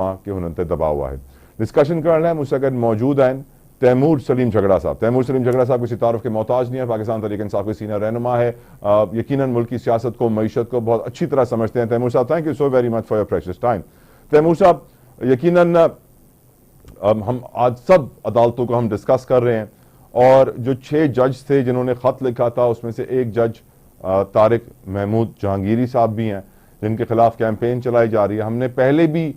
के हुनते दबा हुआ है। डिस्कशन करना है मुझसे अगर मौजूद हैं तैमूर सलीम झगड़ा साहब। तैमूर सलीम झगड़ा साहब किसी तारुफ के मोहताज नहीं है, पाकिस्तान तहरीक इंसाफ के सीनियर रहनुमा है, यकीनन मुल्क की सियासत को, मईशत को बहुत अच्छी तरह समझते हैं। तैमूर साहब, thank you so very much for your precious time. Taimur साहब, यकीनन हम आज सब अदालतों को हम डिस्कस कर रहे हैं और जो 6 जज थे जिन्होंने खत लिखा था उसमें से एक जज तारिक महमूद जहांगीरी साहब भी हैं जिनके खिलाफ कैंपेन चलाई जा रही है। हमने पहले भी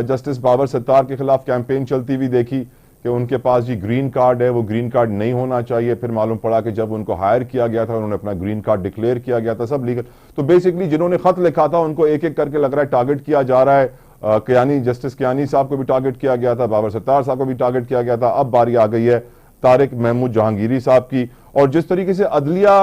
जस्टिस बाबर सत्तार के खिलाफ कैंपेन चलती हुई देखी कि उनके पास जी ग्रीन कार्ड है, वो ग्रीन कार्ड नहीं होना चाहिए। फिर मालूम पड़ा कि जब उनको हायर किया गया था उन्होंने अपना ग्रीन कार्ड डिक्लेयर किया गया था, सब लीगल। तो बेसिकली जिन्होंने खत लिखा था उनको एक एक करके लग रहा है टारगेट किया जा रहा है। कियानी, जस्टिस कियानी साहब को भी टारगेट किया गया था, बाबर सत्तार साहब को भी टारगेट किया गया था। अब बारी आ गई है तारिक महमूद जहांगीरी साहब की। और जिस तरीके से अदलिया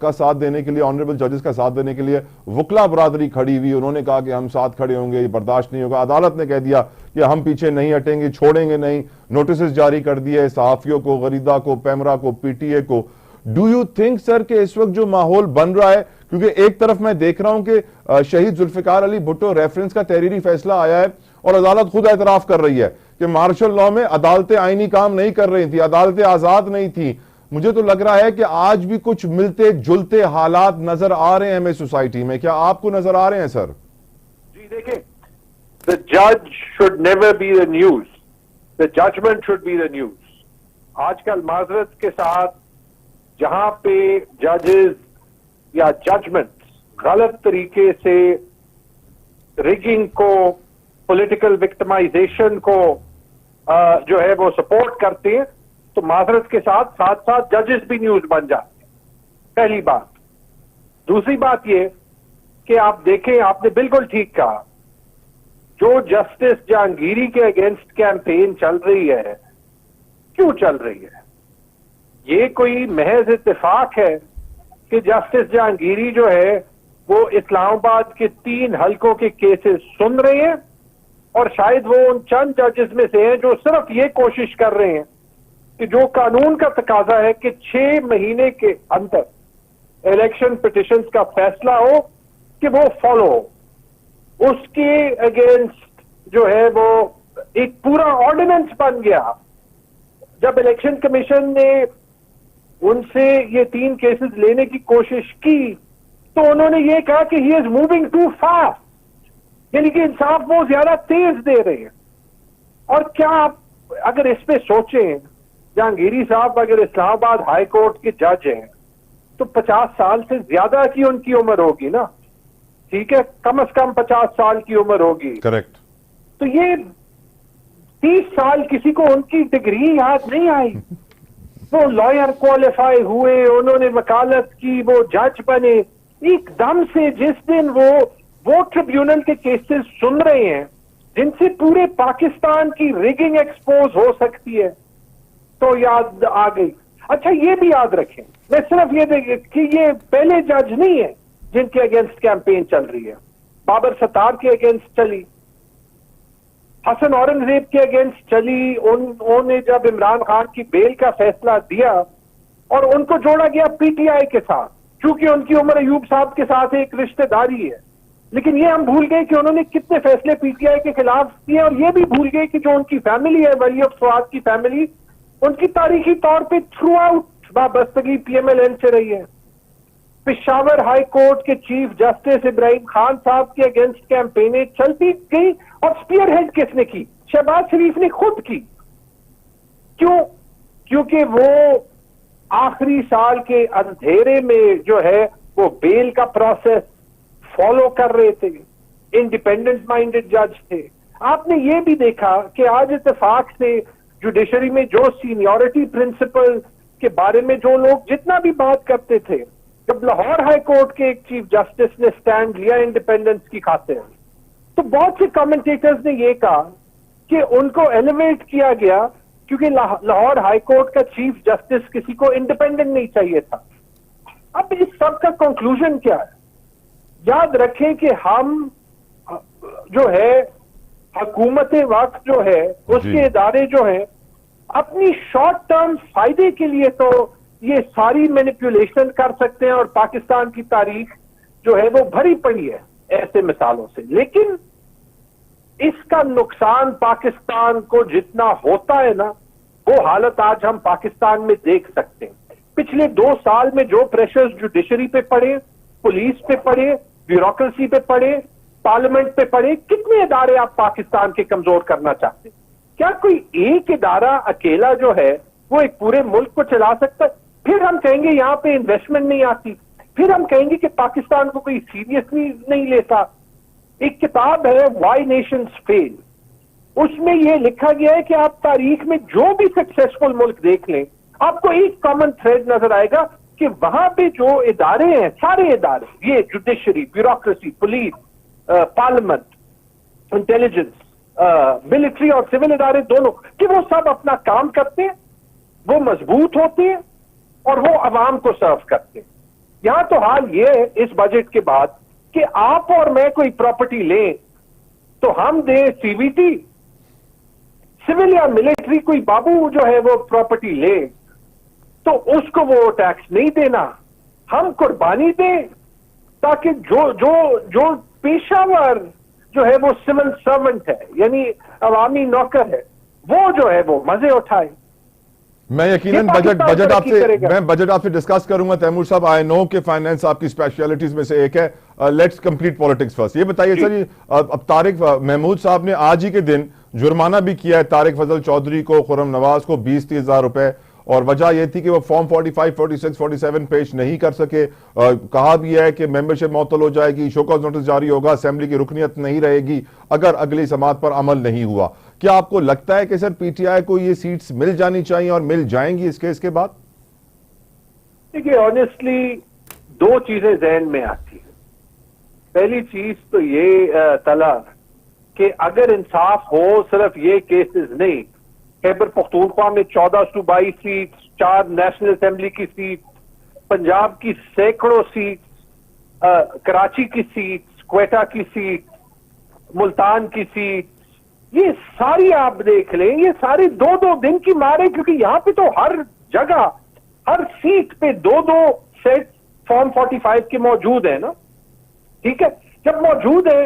का साथ देने के लिए, ऑनरेबल जजेस का साथ देने के लिए वकला बरादरी खड़ी हुई, उन्होंने कहा कि हम साथ खड़े होंगे, ये बर्दाश्त नहीं होगा। अदालत ने कह दिया कि हम पीछे नहीं हटेंगे, छोड़ेंगे नहीं। नोटिस जारी कर दिए सहाफियों को, गरीदा को, पैमरा को, पीटीए को। डू यू थिंक सर कि इस वक्त जो माहौल बन रहा है, क्योंकि एक तरफ मैं देख रहा हूं कि शहीद जुल्फिकार अली भुट्टो रेफरेंस का तहरीरी फैसला आया है और अदालत खुद एतराफ कर रही है कि मार्शल लॉ में अदालतें आईनी काम नहीं कर रही थी, अदालतें आजाद नहीं थी। मुझे तो लग रहा है कि आज भी कुछ मिलते जुलते हालात नजर आ रहे हैं हमें सोसाइटी में। क्या आपको नजर आ रहे हैं सर? जी देखिए, द जज should never be the news, the judgement should be the news. आजकल माजरत के साथ जहां पे जजेस या जजमेंट गलत तरीके से रिगिंग को, पॉलिटिकल विक्टिमाइजेशन को जो है वो सपोर्ट करते हैं, तो माजरत के साथ साथ साथ जजेस भी न्यूज बन जाते हैं। पहली बात। दूसरी बात ये कि आप देखें, आपने बिल्कुल ठीक कहा, जो जस्टिस जहांगीरी के अगेंस्ट कैंपेन चल रही है, क्यों चल रही है? ये कोई महज इत्तेफाक है कि जस्टिस जहांगीरी जो है वो इस्लामाबाद के 3 हलकों के केसेस सुन रहे हैं और शायद वो उन चंद जजेस में से हैं जो सिर्फ ये कोशिश कर रहे हैं कि जो कानून का तकाजा है कि 6 महीने के अंदर इलेक्शन पिटिशंस का फैसला हो कि वो फॉलो हो, उसके अगेंस्ट जो है वो एक पूरा ऑर्डिनेंस बन गया। जब इलेक्शन कमीशन ने उनसे ये 3 केसेस लेने की कोशिश की तो उन्होंने ये कहा कि he is moving too fast, यानी कि इंसाफ वो ज्यादा तेज दे रहे हैं। और क्या आप अगर इस पे सोचें, जहांगीरी साहब अगर इस्लामाबाद हाई कोर्ट के जज हैं तो 50 साल से ज्यादा की उनकी उम्र होगी ना, ठीक है, कम से कम 50 साल की उम्र होगी। करेक्ट। तो ये 30 साल किसी को उनकी डिग्री याद नहीं आई। वो लॉयर क्वालिफाई हुए, उन्होंने वकालत की, वो जज बने। एकदम से जिस दिन वो ट्रिब्यूनल के केसेस सुन रहे हैं जिनसे पूरे पाकिस्तान की रिगिंग एक्सपोज हो सकती है, तो याद आ गई। अच्छा, ये भी याद रखें, मैं सिर्फ ये देखें कि ये पहले जज नहीं है जिनके अगेंस्ट कैंपेन चल रही है। बाबर सत्तार के अगेंस्ट चली, हसन औरंगजेब के अगेंस्ट चली। उन्होंने जब इमरान खान की बेल का फैसला दिया और उनको जोड़ा गया पीटीआई के साथ, क्योंकि उनकी उम्र अयूब साहब के साथ एक रिश्तेदारी है। लेकिन ये हम भूल गए कि उन्होंने कितने फैसले पीटीआई के खिलाफ किए, और ये भी भूल गए कि जो उनकी फैमिली है, वली ऑफ फवाद की फैमिली, उनकी तारीखी तौर पे थ्रू आउट वाबस्तगी पीएमएलएन से रही है। पेशावर हाई कोर्ट के चीफ जस्टिस इब्राहिम खान साहब के अगेंस्ट कैंपेनें चलती गई और स्पीयर हेड किसने की? शहबाज शरीफ ने खुद की। क्यों? क्योंकि वो आखिरी साल के अंधेरे में जो है वो बेल का प्रोसेस फॉलो कर रहे थे, इंडिपेंडेंट माइंडेड जज थे। आपने ये भी देखा कि आज इत्तेफाक से जुडिशरी में जो सीनियरिटी प्रिंसिपल के बारे में जो लोग जितना भी बात करते थे, जब लाहौर हाई कोर्ट के एक चीफ जस्टिस ने स्टैंड लिया इंडिपेंडेंस की खातिर, तो बहुत से कमेंटेटर्स ने यह कहा कि उनको एलिवेट किया गया क्योंकि लाहौर हाई कोर्ट का चीफ जस्टिस किसी को इंडिपेंडेंट नहीं चाहिए था। अब इस सब का कंक्लूजन क्या है? याद रखें कि हम जो है हुकूमत वक्त जो है उसके इदारे जो है अपनी शॉर्ट टर्म फायदे के लिए तो ये सारी मैनिपुलेशन कर सकते हैं, और पाकिस्तान की तारीख जो है वो भरी पड़ी है ऐसे मिसालों से। लेकिन इसका नुकसान पाकिस्तान को जितना होता है ना, वो हालत आज हम पाकिस्तान में देख सकते हैं। पिछले 2 साल में जो प्रेशर्स जुडिशरी पे पड़े, पुलिस पे पड़े, ब्यूरोक्रेसी पे पड़े, पार्लियामेंट पे पड़े, कितने इदारे आप पाकिस्तान के कमजोर करना चाहते हैं? क्या कोई एक इदारा अकेला जो है वो एक पूरे मुल्क को चला सकता है? फिर हम कहेंगे यहां पे इन्वेस्टमेंट नहीं आती, फिर हम कहेंगे कि पाकिस्तान को कोई सीरियसली नहीं लेता। एक किताब है व्हाई नेशंस फेल, उसमें यह लिखा गया है कि आप तारीख में जो भी सक्सेसफुल मुल्क देख लें, आपको एक कॉमन थ्रेड नजर आएगा कि वहां पे जो इदारे हैं, सारे इदारे, ये judiciary, bureaucracy, police, parliament, intelligence, military और सिविल इदारे दोनों, कि वो सब अपना काम करते हैं, वो मजबूत होते हैं और वो अवाम को सर्व करते हैं। यहां तो हाल ये है इस बजट के बाद कि आप और मैं कोई प्रॉपर्टी लें तो हम दें सीवीटी, सिविल या मिलिट्री कोई बाबू जो है वो प्रॉपर्टी ले तो उसको वो टैक्स नहीं देना, हम कुर्बानी दें ताकि जो जो जो पेशावर जो है वो सिविल सर्वेंट है, यानी अवामी नौकर है, वो जो है वो मजे उठाए। मैं यकीनन बजट आपसे डिस्कस करूंगा तैमूर साहब। आई नो कि फाइनेंस आपकी स्पेशलिटीज में से एक है। Let's complete politics first. ये बताइए सर, अब तारिक महमूद साहब ने आज ही के दिन जुर्माना भी किया है तारिक फजल चौधरी को, खुर्रम नवाज को 20-30 हजार रुपए, और वजह यह थी कि वो फॉर्म 45, 46, 47 पेश नहीं कर सके। कहा भी है कि मेंबरशिप मअतल हो जाएगी, शोकॉज नोटिस जारी होगा, असेंबली की रुकनीत नहीं रहेगी अगर अगली समात पर अमल नहीं हुआ। क्या आपको लगता है कि सर पीटीआई को ये सीट्स मिल जानी चाहिए और मिल जाएंगी इस केस के बाद? देखिए, ऑनेस्टली 2 चीजें जहन में आती है। पहली चीज तो ये तला कि अगर इंसाफ हो, सिर्फ ये केसेस नहीं, खैबर पख्तूनख्वा में 14 सूबाई सीट, 4 नेशनल असेंबली की सीट, पंजाब की सैकड़ों सीट, कराची की सीट, क्वेटा की सीट, मुल्तान की सीट, ये सारी आप देख लें, ये सारी 2-2 दिन की मार है, क्योंकि यहां पे तो हर जगह, हर सीट पे 2-2 सेट फॉर्म 45 के मौजूद है ना। ठीक है, जब मौजूद है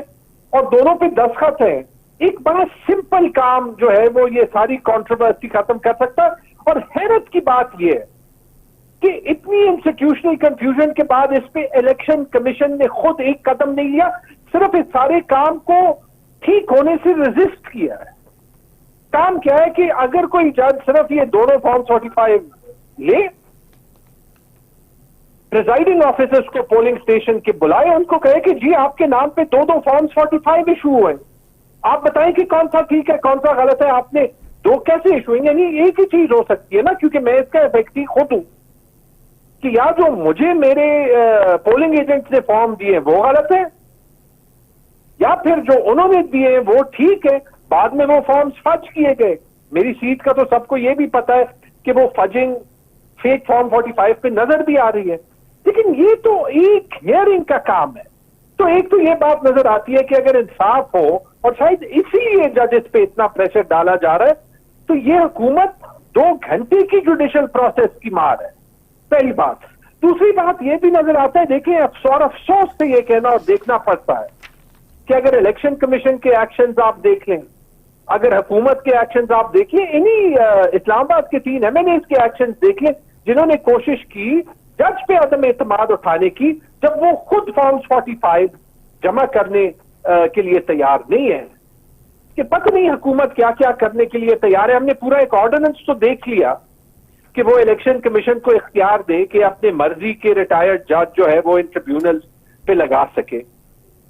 और दोनों पे दस्तखत है, एक बड़ा सिंपल काम जो है वो ये सारी कंट्रोवर्सी खत्म कर सकता है। और हैरत की बात ये है कि इतनी इंस्टीट्यूशनल कंफ्यूजन के बाद इस पे इलेक्शन कमीशन ने खुद एक कदम नहीं लिया, सिर्फ इस सारे काम को ठीक होने से रेजिस्ट किया है। काम क्या है कि अगर कोई जज सिर्फ ये दोनों फॉर्म 45 ले, प्रिजाइडिंग ऑफिसर्स को पोलिंग स्टेशन के बुलाए, उनको कहे कि जी आपके नाम पे 2-2 फॉर्म 45 इशू हुए, आप बताएं कि कौन सा ठीक है कौन सा गलत है, आपने 2 कैसे इशू हुए? यानी एक ही चीज हो सकती है ना, क्योंकि मैं इसका व्यक्ति खुद हूं कि या जो मुझे मेरे पोलिंग एजेंट ने फॉर्म दिए वो गलत है, या फिर जो उन्होंने दिए वो ठीक है, बाद में वो फॉर्म्स फज किए गए। मेरी सीट का तो सबको ये भी पता है कि वो फजिंग फेक फॉर्म 45 पे नजर भी आ रही है। लेकिन ये तो एक हियरिंग का काम है। तो एक तो ये बात नजर आती है कि अगर इंसाफ हो, और शायद इसीलिए जजेस पे इतना प्रेशर डाला जा रहा है, तो ये हुकूमत 2 घंटे की जुडिशियल प्रोसेस की मार है, पहली बात। दूसरी बात ये भी नजर आता है, देखिए अफसोस से ये कहना और देखना पड़ता है कि अगर इलेक्शन कमीशन के एक्शंस आप देख लें, अगर हुकूमत के एक्शंस आप देखिए, इन्हीं इस्लामाबाद के 3 MNAs के एक्शंस देख लें जिन्होंने कोशिश की जज पे अदम एतमाद उठाने की, जब वो खुद फॉर्म्स 45 जमा करने के लिए तैयार नहीं है, कि पता नहीं हुकूमत क्या क्या करने के लिए तैयार है। हमने पूरा एक ऑर्डिनेंस तो देख लिया कि वो इलेक्शन कमीशन को इख्तियार दे कि अपने मर्जी के रिटायर्ड जज जो है वो इन ट्रिब्यूनल पे लगा सके।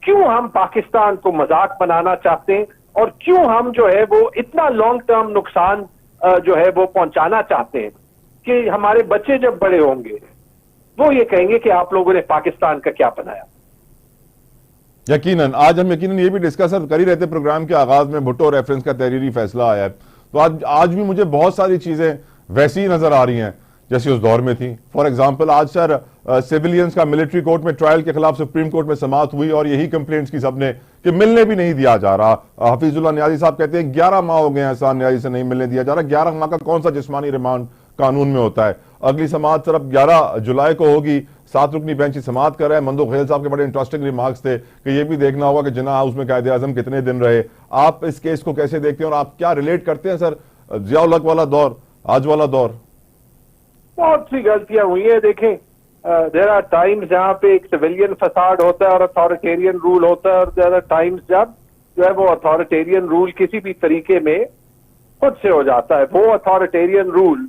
क्यों हम पाकिस्तान को मजाक बनाना चाहते हैं और क्यों हम जो है वो इतना लॉन्ग टर्म नुकसान जो है वो पहुंचाना चाहते हैं कि हमारे बच्चे जब बड़े होंगे वो ये कहेंगे कि आप लोगों ने पाकिस्तान का क्या बनाया। यकीनन आज हम ये भी डिस्कस कर ही रहते प्रोग्राम के आगाज में, भुट्टो रेफरेंस का तहरीरी फैसला आया है, तो आज भी मुझे बहुत सारी चीजें वैसी ही नजर आ रही हैं जैसी उस दौर में थी। फॉर एग्जाम्पल आज सर सिविलियंस का मिलिट्री कोर्ट में ट्रायल के खिलाफ सुप्रीम कोर्ट में समाअत हुई और यही कंप्लेंट्स की सबने कि मिलने भी नहीं दिया जा रहा। हफीजुल्लाह नियाजी साहब कहते हैं 11 माह हो गए हैं एहसान नियाजी से नहीं मिलने दिया जा रहा। 11 माह का कौन सा जिस्मानी रिमांड कानून में होता है? अगली समाअत सिर्फ 11 जुलाई को होगी। 7 रुकनी बेंच की समाअत कर रहे हैं। मंदो खेल साहब के बड़े इंटरेस्टिंग रिमार्क्स थे कि ये भी देखना होगा कि जिन्ना हाउस में कायदे आजम कितने दिन रहे। आप इस केस को कैसे देखते हैं और आप क्या रिलेट करते हैं सर जियाउल हक वाला दौर, आज वाला दौर? बहुत सी गलतियां हुई है। देखें, देयर आर टाइम्स जहां पे एक सिविलियन फसाड होता है और अथॉरिटेरियन रूल होता है, और देयर आर टाइम्स जब जो है वो अथॉरिटेरियन रूल किसी भी तरीके में खुद से हो जाता है। वो अथॉरिटेरियन रूल,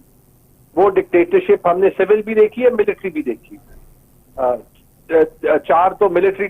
वो डिक्टेटरशिप हमने सिविल भी देखी है, मिलिट्री भी देखी है। 4 तो मिलिट्री